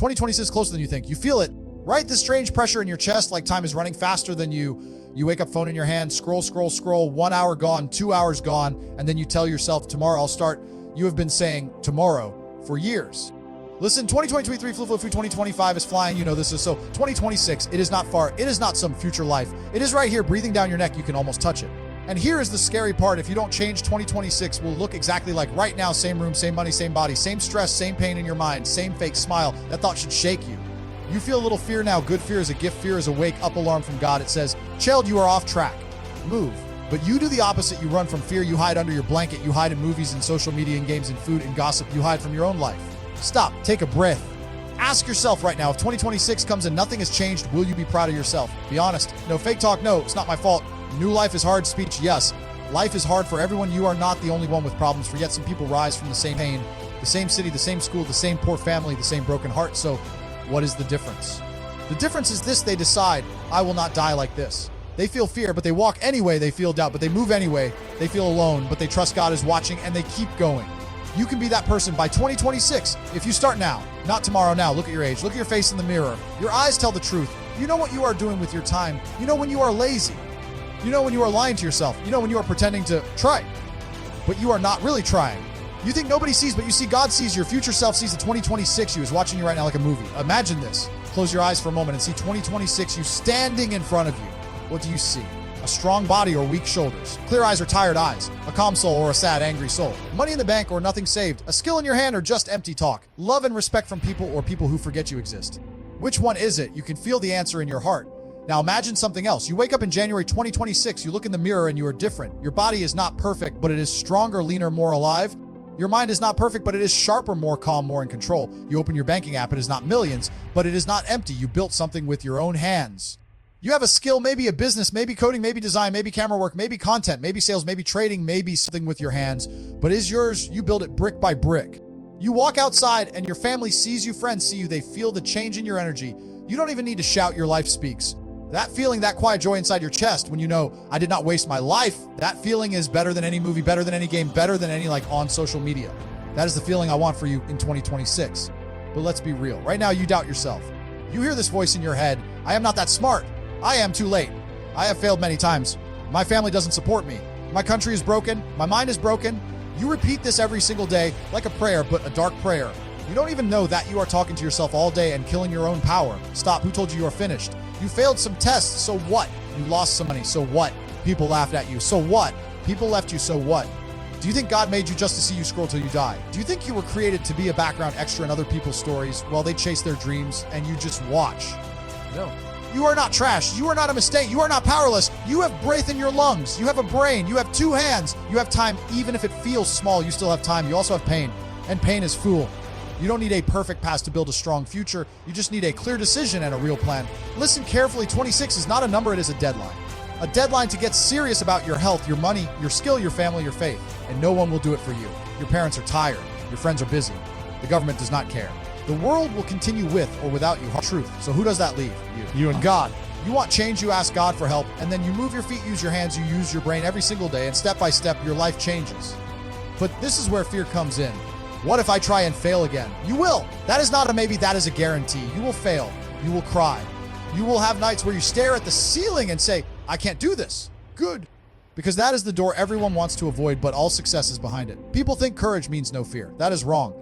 2026 is closer than you think. You feel it, right? This strange pressure in your chest, like time is running faster than you. You wake up, phone in your hand, scroll, 1 hour gone, 2 hours gone, and then you tell yourself, tomorrow I'll start. You have been saying tomorrow for years. Listen, 2023 flu 2025 is flying. You know this is so. 2026, it is not far. It is not some future life. It is right here, breathing down your neck. You can almost touch it. And here is the scary part. If you don't change, 2026 will look exactly like right now. Same room, same money, same body, same stress, same pain in your mind, same fake smile. That thought should shake you. You feel a little fear now. Good fear is a gift. Fear is a wake-up alarm from God. It says, child, you are off track. Move. But you do the opposite. You run from fear. You hide under your blanket. You hide in movies and social media and games and food and gossip. You hide from your own life. Stop. Take a breath. Ask yourself right now, if 2026 comes and nothing has changed, will you be proud of yourself? Be honest. No fake talk. No, it's not my fault. New life is hard speech. Yes. Life is hard for everyone. You are not the only one with problems. For yet some people rise from the same pain, the same city, the same school, the same poor family, the same broken heart. So what is the difference? The difference is this: they decide, I will not die like this. They feel fear, but they walk anyway. They feel doubt, but they move anyway. They feel alone, but they trust God is watching, and they keep going. You can be that person by 2026 if you start now, not tomorrow. Now, look at your age. Look at your face in the mirror. Your eyes tell the truth. You know what you are doing with your time. You know when you are lazy. You know when you are lying to yourself. You know when you are pretending to try, but you are not really trying. You think nobody sees, but you see God sees. Your future self sees the 2026 you is watching you right now like a movie. Imagine this. Close your eyes for a moment and see 2026 you standing in front of you. What do you see? A strong body or weak shoulders? Clear eyes or tired eyes? A calm soul or a sad, angry soul? Money in the bank or nothing saved? A skill in your hand or just empty talk? Love and respect from people or people who forget you exist? Which one is it? You can feel the answer in your heart. Now imagine something else. You wake up in January 2026. You look in the mirror and you are different. Your body is not perfect, but it is stronger, leaner, more alive. Your mind is not perfect, but it is sharper, more calm, more in control. You open your banking app. It is not millions, but it is not empty. You built something with your own hands. You have a skill, maybe a business, maybe coding, maybe design, maybe camera work, maybe content, maybe sales, maybe trading, maybe something with your hands, but is yours. You build it brick by brick. You walk outside and your family sees you, friends see you, they feel the change in your energy. You don't even need to shout, your life speaks. That feeling, that quiet joy inside your chest when you know, I did not waste my life, that feeling is better than any movie, better than any game, better than any on social media. That is the feeling I want for you in 2026. But let's be real. Right now, you doubt yourself. You hear this voice in your head, I am not that smart. I am too late. I have failed many times. My family doesn't support me. My country is broken. My mind is broken. You repeat this every single day like a prayer, but a dark prayer. You don't even know that you are talking to yourself all day and killing your own power. Stop. Who told you are finished? You failed some tests. So what? You lost some money. So what? People laughed at you. So what? People left you. So what? Do you think God made you just to see you scroll till you die? Do you think you were created to be a background extra in other people's stories while they chase their dreams and you just watch? No. You are not trash. You are not a mistake. You are not powerless. You have breath in your lungs. You have a brain. You have 2 hands. You have time. Even if it feels small, you still have time. You also have pain. And pain is fuel. You don't need a perfect past to build a strong future. You just need a clear decision and a real plan. Listen carefully. 26 is not a number. It is a deadline. A deadline to get serious about your health, your money, your skill, your family, your faith. And no one will do it for you. Your parents are tired. Your friends are busy. The government does not care. The world will continue with or without you. Truth. So who does that leave? You and God. You want change, you ask God for help, and then you move your feet, use your hands, you use your brain every single day, and step by step, your life changes. But this is where fear comes in. What if I try and fail again? You will. That is not a maybe, that is a guarantee. You will fail. You will cry. You will have nights where you stare at the ceiling and say, I can't do this. Good. Because that is the door everyone wants to avoid, but all success is behind it. People think courage means no fear. That is wrong.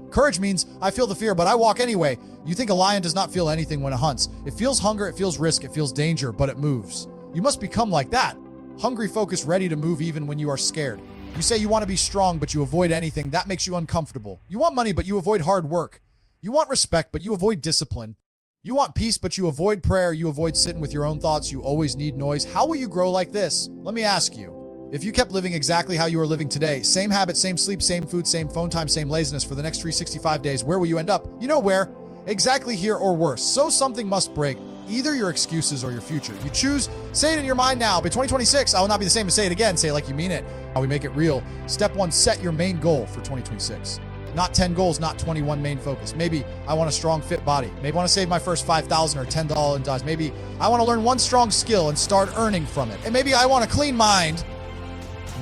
Courage means I feel the fear, but I walk anyway. You think a lion does not feel anything when it hunts. It feels hunger, it feels risk, it feels danger, but it moves. You must become like that. Hungry, focused, ready to move even when you are scared. You say you want to be strong, but you avoid anything. That makes you uncomfortable. You want money, but you avoid hard work. You want respect, but you avoid discipline. You want peace, but you avoid prayer. You avoid sitting with your own thoughts. You always need noise. How will you grow like this? Let me ask you. If you kept living exactly how you are living today, same habits, same sleep, same food, same phone time, same laziness for the next 365 days, where will you end up? You know where? Exactly here or worse. So something must break. Either your excuses or your future. You choose. Say it in your mind now. By 2026, I will not be the same as say it again. Say it like you mean it. How we make it real. Step 1, set your main goal for 2026. Not 10 goals, not 21 main focus. Maybe I want a strong, fit body. Maybe I want to save my first $5,000 or $10. Maybe I want to learn one strong skill and start earning from it. And maybe I want a clean mind.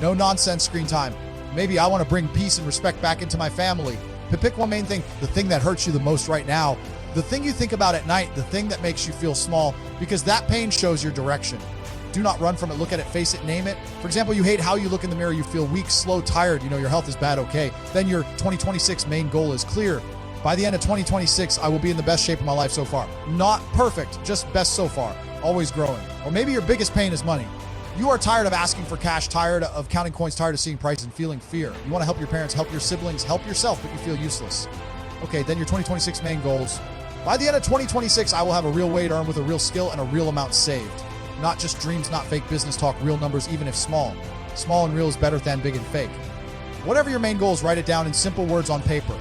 No nonsense screen time. Maybe I want to bring peace and respect back into my family. To pick one main thing, the thing that hurts you the most right now, The thing you think about at night, the thing that makes you feel small, because that pain shows your direction. Do not run from it. Look at it, face it, name it. For example, you hate how you look in the mirror. You feel weak, slow, tired. You know your health is bad, okay. Then your 2026 main goal is clear. By the end of 2026, I will be in the best shape of my life so far. Not perfect, just best so far. Always growing. Or maybe your biggest pain is money. You are tired of asking for cash, tired of counting coins, tired of seeing prices and feeling fear. You want to help your parents, help your siblings, help yourself, but you feel useless. Okay, then your 2026 main goals. By the end of 2026, I will have a real way to earn with a real skill and a real amount saved. Not just dreams, not fake business talk, real numbers, even if small. Small and real is better than big and fake. Whatever your main goal is, write it down in simple words on paper.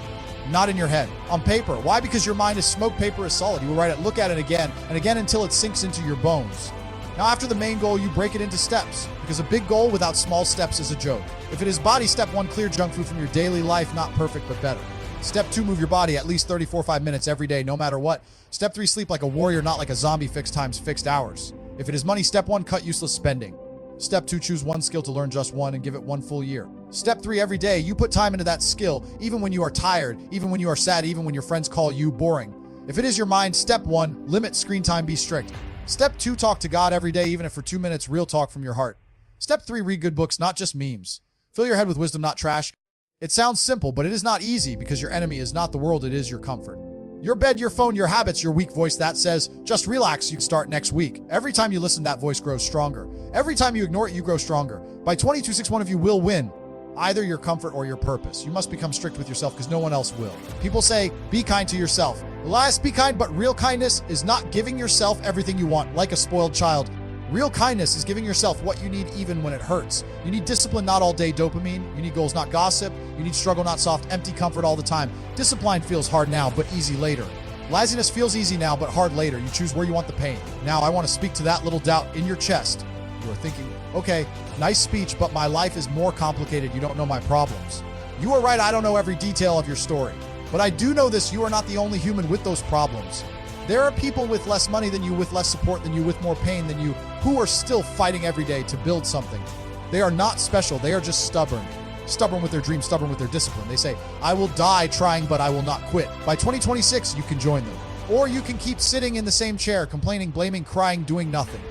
Not in your head. On paper. Why? Because your mind is smoke, paper is solid. You will write it, look at it again, and again until it sinks into your bones. Now after the main goal, you break it into steps. Because a big goal without small steps is a joke. If it is body, step 1, clear junk food from your daily life, not perfect but better. Step 2, move your body at least 34-5 minutes every day, no matter what. Step 3, sleep like a warrior, not like a zombie, fixed times, fixed hours. If it is money, step 1, cut useless spending. Step 2, choose one skill to learn just one and give it one full year. Step 3, every day, you put time into that skill, even when you are tired, even when you are sad, even when your friends call you boring. If it is your mind, step 1, limit screen time, be strict. Step 2, talk to God every day, even if for 2 minutes, real talk from your heart. Step 3, read good books, not just memes. Fill your head with wisdom, not trash. It sounds simple, but it is not easy because your enemy is not the world, it is your comfort. Your bed, your phone, your habits, your weak voice that says, just relax, you can start next week. Every time you listen, that voice grows stronger. Every time you ignore it, you grow stronger. By 2026, one of you will win. Either your comfort or your purpose. You must become strict with yourself because no one else will. People say, be kind to yourself. Elias, be kind, but real kindness is not giving yourself everything you want like a spoiled child. Real kindness is giving yourself what you need even when it hurts. You need discipline, not all day dopamine. You need goals, not gossip. You need struggle, not soft, empty comfort all the time. Discipline feels hard now, but easy later. Laziness feels easy now, but hard later. You choose where you want the pain. Now I want to speak to that little doubt in your chest. You are thinking, okay, nice speech, but my life is more complicated. You don't know my problems. You are right, I don't know every detail of your story. But I do know this, you are not the only human with those problems. There are people with less money than you, with less support than you, with more pain than you, who are still fighting every day to build something. They are not special, they are just stubborn. Stubborn with their dreams, stubborn with their discipline. They say, I will die trying, but I will not quit. By 2026, you can join them. Or you can keep sitting in the same chair, complaining, blaming, crying, doing nothing.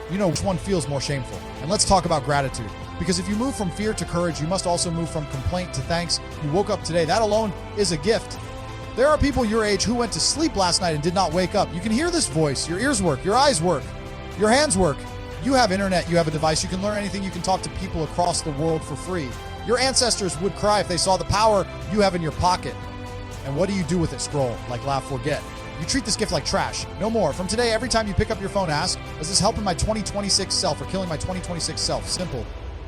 You know which one feels more shameful. And let's talk about gratitude. Because if you move from fear to courage, you must also move from complaint to thanks. You woke up today. That alone is a gift. There are people your age who went to sleep last night and did not wake up. You can hear this voice. Your ears work. Your eyes work. Your hands work. You have internet. You have a device. You can learn anything. You can talk to people across the world for free. Your ancestors would cry if they saw the power you have in your pocket. And what do you do with it? Scroll, like, laugh, forget. You treat this gift like trash. No more. From today, every time you pick up your phone, ask, is this helping my 2026 self or killing my 2026 self? Simple.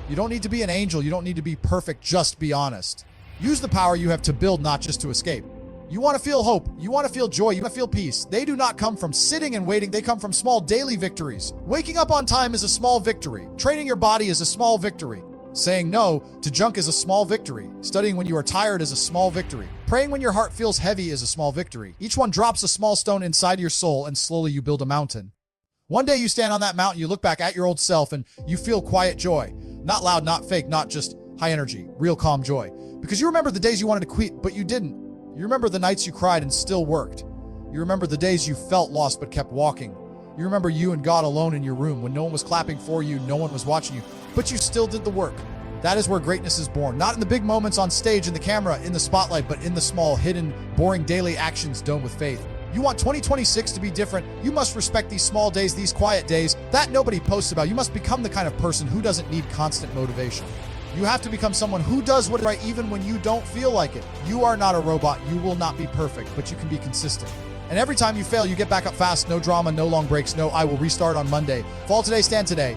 You don't need to be an angel. You don't need to be perfect. Just be honest. Use the power you have to build, not just to escape. You want to feel hope. You want to feel joy. You want to feel peace. They do not come from sitting and waiting. They come from small daily victories. Waking up on time is a small victory. Training your body is a small victory. Saying no to junk is a small victory. Studying when you are tired is a small victory. Praying when your heart feels heavy is a small victory. Each one drops a small stone inside your soul, and slowly you build a mountain. One day you stand on that mountain, you look back at your old self, and you feel quiet joy. Not loud, not fake, not just high energy, real calm joy. Because you remember the days you wanted to quit, but you didn't. You remember the nights you cried and still worked. You remember the days you felt lost but kept walking. You remember you and God alone in your room when no one was clapping for you, no one was watching you, but you still did the work. That is where greatness is born. Not in the big moments on stage, in the camera, in the spotlight, but in the small, hidden, boring daily actions done with faith. You want 2026 to be different, you must respect these small days, these quiet days that nobody posts about. You must become the kind of person who doesn't need constant motivation. You have to become someone who does what is right even when you don't feel like it. You are not a robot. You will not be perfect, but you can be consistent. And every time you fail, you get back up fast. No drama, no long breaks. No, I will restart on Monday. Fall today, stand today.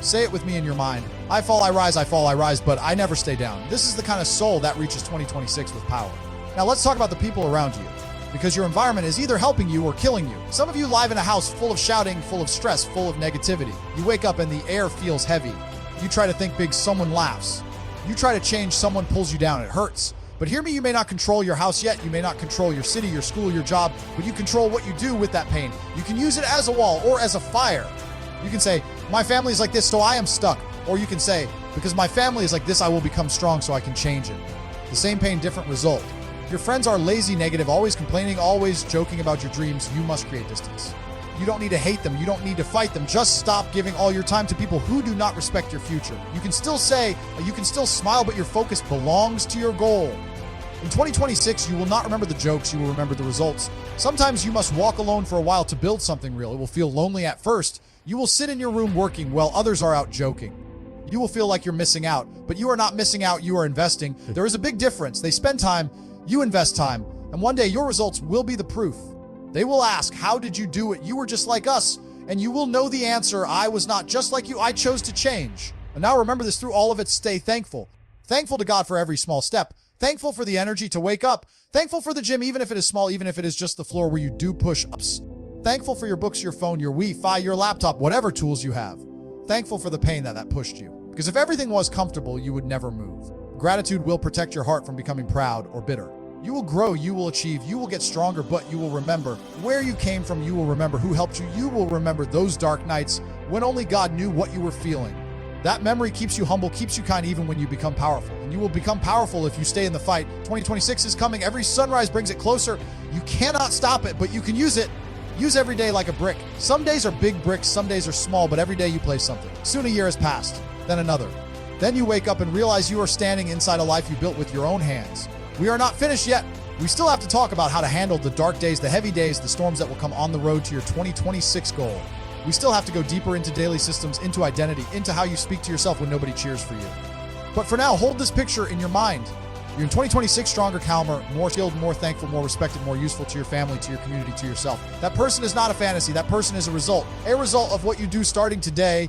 Say it with me in your mind. I fall, I rise, but I never stay down. This is the kind of soul that reaches 2026 with power. Now let's talk about the people around you, because your environment is either helping you or killing you. Some of you live in a house full of shouting, full of stress, full of negativity. You wake up and the air feels heavy. You try to think big, someone laughs. You try to change, someone pulls you down. It hurts. But hear me, you may not control your house yet. You may not control your city, your school, your job, but you control what you do with that pain. You can use it as a wall or as a fire. You can say, my family is like this, so I am stuck. Or you can say, because my family is like this, I will become strong so I can change it. The same pain, different result. your friends are lazy, negative, always complaining, always joking about your dreams, you must create distance. You don't need to hate them. You don't need to fight them. Just stop giving all your time to people who do not respect your future. You can still smile, but your focus belongs to your goal. In 2026, you will not remember the jokes, you will remember the results. Sometimes you must walk alone for a while to build something real. It will feel lonely at first. You will sit in your room working while others are out joking. You will feel like you're missing out, but you are not missing out, you are investing. There is a big difference. They spend time, you invest time, and one day your results will be the proof. They will ask, how did you do it? You were just like us. And you will know the answer, I was not just like you, I chose to change. And now remember this, through all of it, stay thankful. Thankful to God for every small step. Thankful for the energy to wake up. Thankful for the gym, even if it is small, even if it is just the floor where you do push-ups. Thankful for your books, your phone, your Wi-Fi, your laptop, whatever tools you have. Thankful for the pain that pushed you. Because if everything was comfortable, you would never move. Gratitude will protect your heart from becoming proud or bitter. You will grow, you will achieve, you will get stronger, but you will remember where you came from, you will remember who helped you, you will remember those dark nights when only God knew what you were feeling. That memory keeps you humble, keeps you kind even when you become powerful. And you will become powerful if you stay in the fight. 2026 is coming, every sunrise brings it closer. You cannot stop it, but you can use it. Use every day like a brick. Some days are big bricks, some days are small, but every day you play something. Soon a year has passed, then another. Then you wake up and realize you are standing inside a life you built with your own hands. We are not finished yet. We still have to talk about how to handle the dark days, the heavy days, the storms that will come on the road to your 2026 goal. We still have to go deeper into daily systems, into identity, into how you speak to yourself when nobody cheers for you. But for now, hold this picture in your mind. You're in 2026 stronger, calmer, more skilled, more thankful, more respected, more useful to your family, to your community, to yourself. That person is not a fantasy. That person is a result of what you do starting today.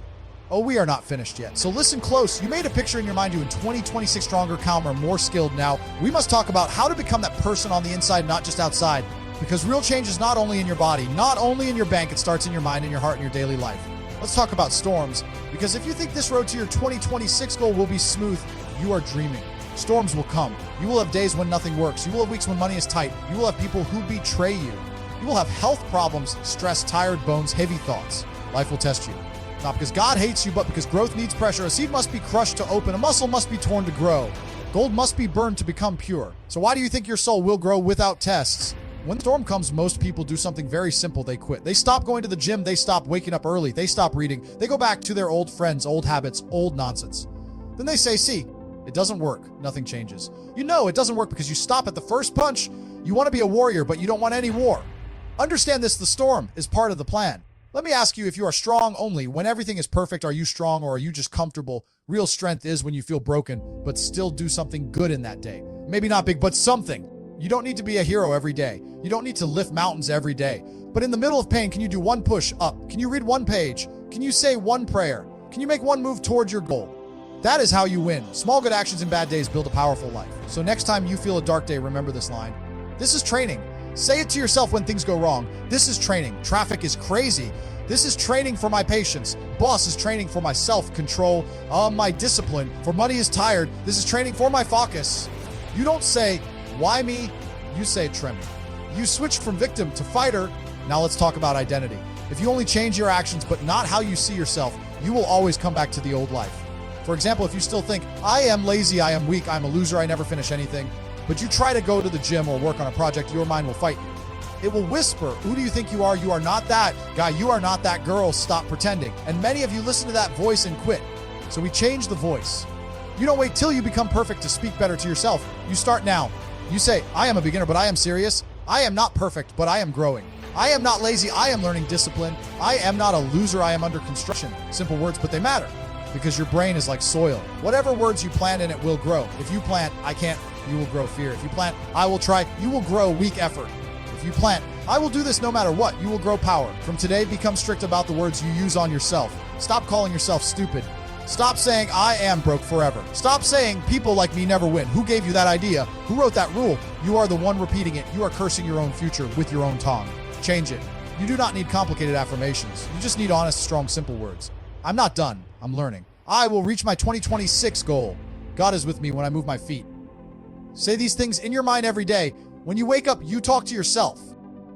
Oh, we are not finished yet. So listen close. You made a picture in your mind, you in 2026 stronger, calmer, more skilled. Now, we must talk about how to become that person on the inside, not just outside. Because real change is not only in your body, not only in your bank, it starts in your mind, in your heart, in your daily life. Let's talk about storms. Because if you think this road to your 2026 goal will be smooth, you are dreaming. Storms will come. You will have days when nothing works. You will have weeks when money is tight. You will have people who betray you. You will have health problems, stress, tired bones, heavy thoughts. Life will test you. Not because God hates you, but because growth needs pressure. A seed must be crushed to open. A muscle must be torn to grow. Gold must be burned to become pure. So why do you think your soul will grow without tests? When the storm comes, most people do something very simple. They quit. They stop going to the gym. They stop waking up early. They stop reading. They go back to their old friends, old habits, old nonsense. Then they say, see, it doesn't work. Nothing changes. You know it doesn't work because you stop at the first punch. You want to be a warrior, but you don't want any war. Understand this, the storm is part of the plan. Let me ask you, if you are strong only, when everything is perfect, are you strong or are you just comfortable? Real strength is when you feel broken, but still do something good in that day. Maybe not big, but something. You don't need to be a hero every day. You don't need to lift mountains every day. But in the middle of pain, can you do one push up? Can you read one page? Can you say one prayer? Can you make one move towards your goal? That is how you win. Small good actions in bad days build a powerful life. So next time you feel a dark day, remember this line. This is training. Say it to yourself when things go wrong. This is training. Traffic is crazy. This is training for my patience. Boss is training for my self-control, my discipline. For money is tired. This is training for my focus. You don't say, why me? You say, trim. You switch from victim to fighter. Now let's talk about identity. If you only change your actions, but not how you see yourself, you will always come back to the old life. For example, if you still think, I am lazy, I am weak, I'm a loser, I never finish anything, but you try to go to the gym or work on a project, your mind will fight you. It will whisper, who do you think you are? You are not that guy. You are not that girl. Stop pretending. And many of you listen to that voice and quit. So we change the voice. You don't wait till you become perfect to speak better to yourself. You start now. You say, I am a beginner, but I am serious. I am not perfect, but I am growing. I am not lazy. I am learning discipline. I am not a loser. I am under construction. Simple words, but they matter because your brain is like soil. Whatever words you plant in it will grow. If you plant, I can't, you will grow fear. If you plant, I will try, you will grow weak effort. If you plant, I will do this no matter what, you will grow power. From today, become strict about the words you use on yourself. Stop calling yourself stupid. Stop saying, I am broke forever. Stop saying, people like me never win. Who gave you that idea? Who wrote that rule? You are the one repeating it. You are cursing your own future with your own tongue. Change it. You do not need complicated affirmations. You just need honest, strong, simple words. I'm not done. I'm learning. I will reach my 2026 goal. God is with me when I move my feet. Say these things in your mind every day. When you wake up, you talk to yourself.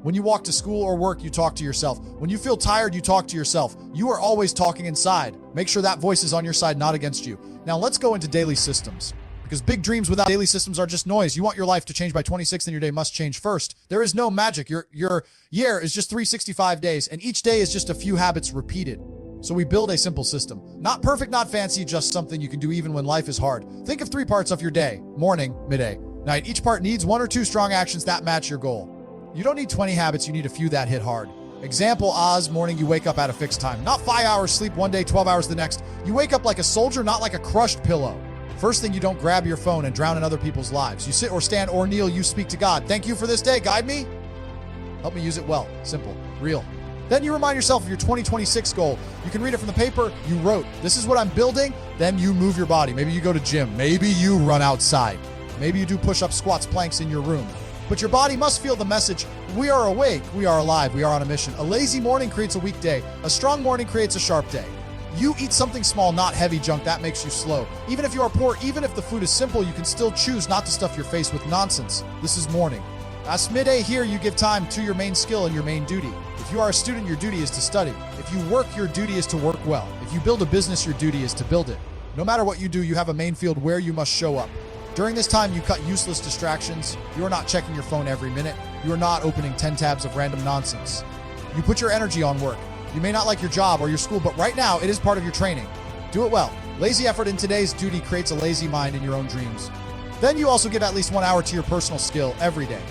When you walk to school or work, you talk to yourself. When you feel tired, you talk to yourself. You are always talking inside. Make sure that voice is on your side, not against you. Now let's go into daily systems. Because big dreams without daily systems are just noise. You want your life to change by 26, then your day must change first. There is no magic. Your year is just 365 days, and each day is just a few habits repeated. So we build a simple system. Not perfect, not fancy, just something you can do even when life is hard. Think of 3 parts of your day: morning, midday, night. Each part needs 1 or 2 strong actions that match your goal. You don't need 20 habits, you need a few that hit hard. Example, Oz, morning, you wake up at a fixed time. Not 5 hours sleep one day, 12 hours the next. You wake up like a soldier, not like a crushed pillow. First thing, you don't grab your phone and drown in other people's lives. You sit or stand or kneel, you speak to God. Thank you for this day, guide me. Help me use it well. Simple, real. Then you remind yourself of your 2026 goal. You can read it from the paper you wrote. This is what I'm building. Then you move your body. Maybe you go to gym. Maybe you run outside. Maybe you do push-ups, squats, planks in your room. But your body must feel the message: we are awake, we are alive, we are on a mission. A lazy morning creates a weak day. A strong morning creates a sharp day. You eat something small, not heavy junk. That makes you slow. Even if you are poor, even if the food is simple, you can still choose not to stuff your face with nonsense. This is morning. As midday here, you give time to your main skill and your main duty. If you are a student, your duty is to study. If you work, your duty is to work well. If you build a business, your duty is to build it. No matter what you do, you have a main field where you must show up. During this time, you cut useless distractions. You are not checking your phone every minute. You are not opening 10 tabs of random nonsense. You put your energy on work. You may not like your job or your school, but right now, it is part of your training. Do it well. Lazy effort in today's duty creates a lazy mind in your own dreams. Then you also give at least 1 hour to your personal skill every day.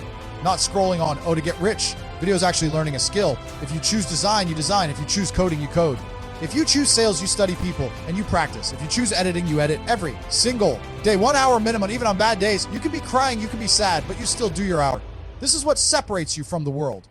Not scrolling on, to get rich. Video is actually learning a skill. If you choose design, you design. If you choose coding, you code. If you choose sales, you study people and you practice. If you choose editing, you edit every single day. 1 hour minimum, even on bad days. You can be crying, you can be sad, but you still do your hour. This is what separates you from the world.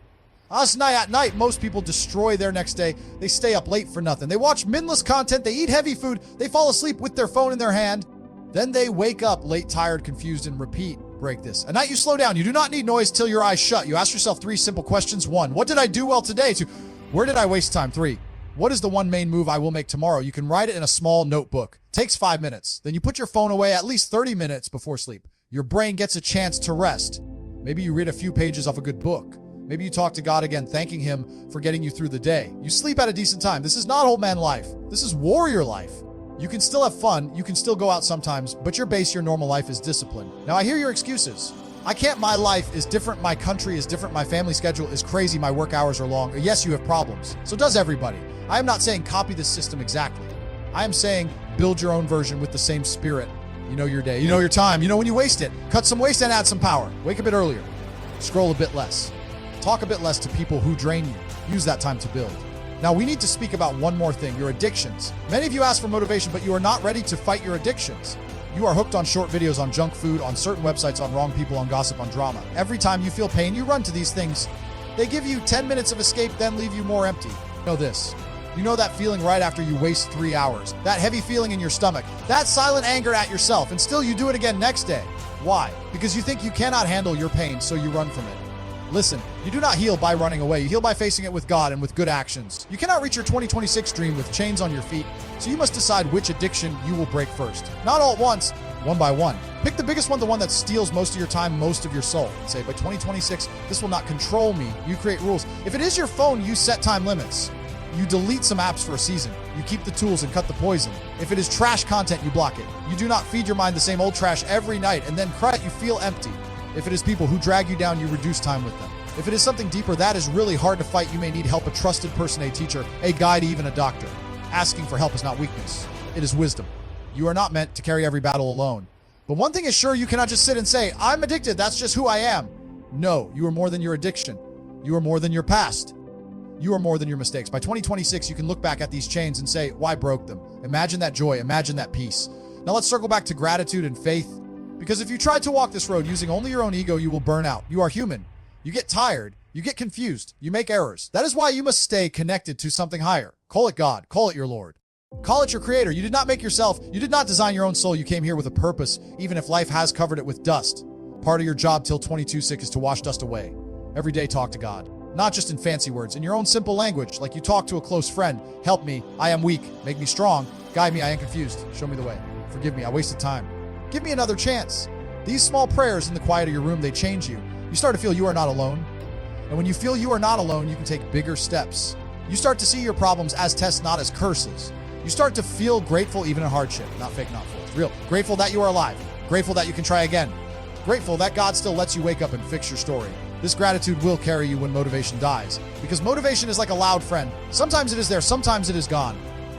At night, most people destroy their next day. They stay up late for nothing. They watch mindless content. They eat heavy food. They fall asleep with their phone in their hand. Then they wake up late, tired, confused, and repeat. Break this. At night, you slow down. You do not need noise till your eyes shut. You ask yourself 3 simple questions. 1, what did I do well today? 2, where did I waste time? 3, what is the one main move I will make tomorrow? You can write it in a small notebook. Takes 5 minutes. Then you put your phone away at least 30 minutes before sleep. Your brain gets a chance to rest. Maybe you read a few pages of a good book. Maybe you talk to God again, thanking him for getting you through the day. You sleep at a decent time. This is not old man life. This is warrior life. You can still have fun. You can still go out sometimes, but your base, your normal life is discipline. Now I hear your excuses. I can't, my life is different. My country is different. My family schedule is crazy. My work hours are long. Yes, you have problems. So does everybody. I am not saying copy this system exactly. I am saying build your own version with the same spirit. You know your day. You know your time. You know when you waste it. Cut some waste and add some power. Wake a bit earlier. Scroll a bit less. Talk a bit less to people who drain you. Use that time to build. Now, we need to speak about one more thing, your addictions. Many of you ask for motivation, but you are not ready to fight your addictions. You are hooked on short videos, on junk food, on certain websites, on wrong people, on gossip, on drama. Every time you feel pain, you run to these things. They give you 10 minutes of escape, then leave you more empty. Know this. You know that feeling right after you waste 3 hours. That heavy feeling in your stomach. That silent anger at yourself, and still you do it again next day. Why? Because you think you cannot handle your pain, so you run from it. Listen, you do not heal by running away. You heal by facing it with God and with good actions. You cannot reach your 2026 dream with chains on your feet, so you must decide which addiction you will break first. Not all at once, one by one. Pick the biggest one, the one that steals most of your time, most of your soul. And say, by 2026, this will not control me. You create rules. If it is your phone, you set time limits. You delete some apps for a season. You keep the tools and cut the poison. If it is trash content, you block it. You do not feed your mind the same old trash every night and then cry you feel empty. If it is people who drag you down, you reduce time with them. If it is something deeper, that is really hard to fight. You may need help, a trusted person, a teacher, a guide, even a doctor. Asking for help is not weakness. It is wisdom. You are not meant to carry every battle alone. But one thing is sure, you cannot just sit and say, I'm addicted, that's just who I am. No, you are more than your addiction. You are more than your past. You are more than your mistakes. By 2026, you can look back at these chains and say, why broke them? Imagine that joy, imagine that peace. Now let's circle back to gratitude and faith. Because if you try to walk this road using only your own ego, you will burn out. You are human. You get tired. You get confused. You make errors. That is why you must stay connected to something higher. Call it God. Call it your Lord. Call it your creator. You did not make yourself. You did not design your own soul. You came here with a purpose, even if life has covered it with dust. Part of your job till 22-6 is to wash dust away. Every day talk to God. Not just in fancy words, in your own simple language, like you talk to a close friend. Help me. I am weak. Make me strong. Guide me. I am confused. Show me the way. Forgive me. I wasted time. Give me another chance. These small prayers in the quiet of your room, they change you. You start to feel you are not alone. And when you feel you are not alone, you can take bigger steps. You start to see your problems as tests, not as curses. You start to feel grateful even in hardship. Not fake, not false. Real. Grateful that you are alive. Grateful that you can try again. Grateful that God still lets you wake up and fix your story. This gratitude will carry you when motivation dies, because motivation is like a loud friend. Sometimes it is there, sometimes it is gone.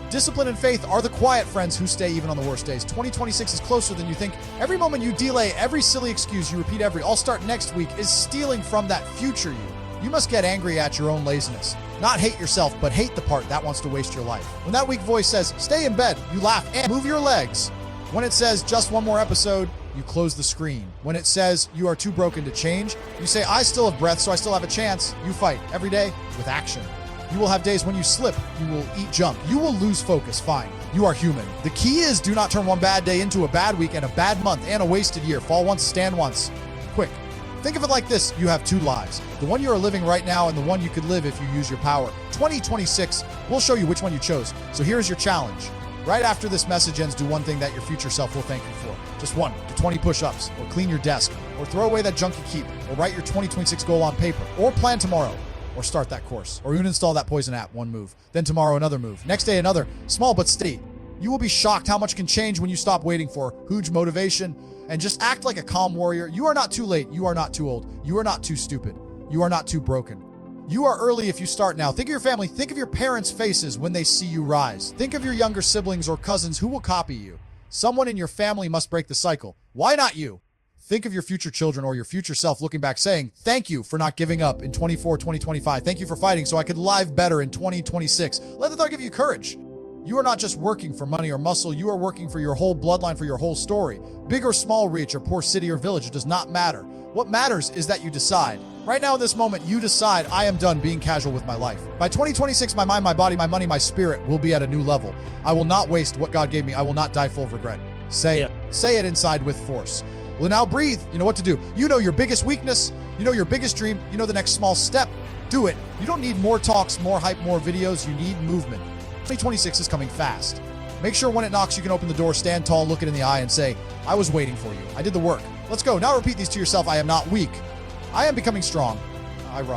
Discipline and faith are the quiet friends who stay even on the worst days. 2026 is closer than you think. Every moment you delay, every silly excuse you repeat I'll start next week is stealing from that future you. You must get angry at your own laziness. Not hate yourself, but hate the part that wants to waste your life. When that weak voice says, stay in bed, you laugh and move your legs. When it says, just one more episode, you close the screen. When it says, you are too broken to change, you say, I still have breath, so I still have a chance. You fight every day with action. You will have days when you slip. You will eat junk. You will lose focus. Fine. You are human. The key is do not turn one bad day into a bad week and a bad month and a wasted year. Fall once, stand once. Quick. Think of it like this. You have two lives. The one you are living right now and the one you could live if you use your power. 2026 will show you which one you chose. So here's your challenge. Right after this message ends, do one thing that your future self will thank you for. Just one. Do 20 push-ups, or clean your desk, or throw away that junk you keep, or write your 2026 goal on paper, or plan tomorrow. Or start that course, or even install that poison app, one move. Then tomorrow, another move. Next day, another. Small but steady. You will be shocked how much can change when you stop waiting for huge motivation and just act like a calm warrior. You are not too late. You are not too old. You are not too stupid. You are not too broken. You are early if you start now. Think of your family. Think of your parents' faces when they see you rise. Think of your younger siblings or cousins who will copy you. Someone in your family must break the cycle. Why not you? Think of your future children or your future self looking back saying, thank you for not giving up in 2025. Thank you for fighting so I could live better in 2026. Let the thought give you courage. You are not just working for money or muscle. You are working for your whole bloodline, for your whole story. Big or small reach or poor city or village, it does not matter. What matters is that you decide. Right now in this moment, you decide, I am done being casual with my life. By 2026, my mind, my body, my money, my spirit will be at a new level. I will not waste what God gave me. I will not die full of regret. Say it. Say it inside with force. Well, now breathe. You know what to do. You know your biggest weakness. You know your biggest dream. You know the next small step. Do it. You don't need more talks, more hype, more videos. You need movement. 2026 is coming fast. Make sure when it knocks, you can open the door, stand tall, look it in the eye, and say, I was waiting for you. I did the work. Let's go. Now repeat these to yourself. I am not weak. I am becoming strong. I rise.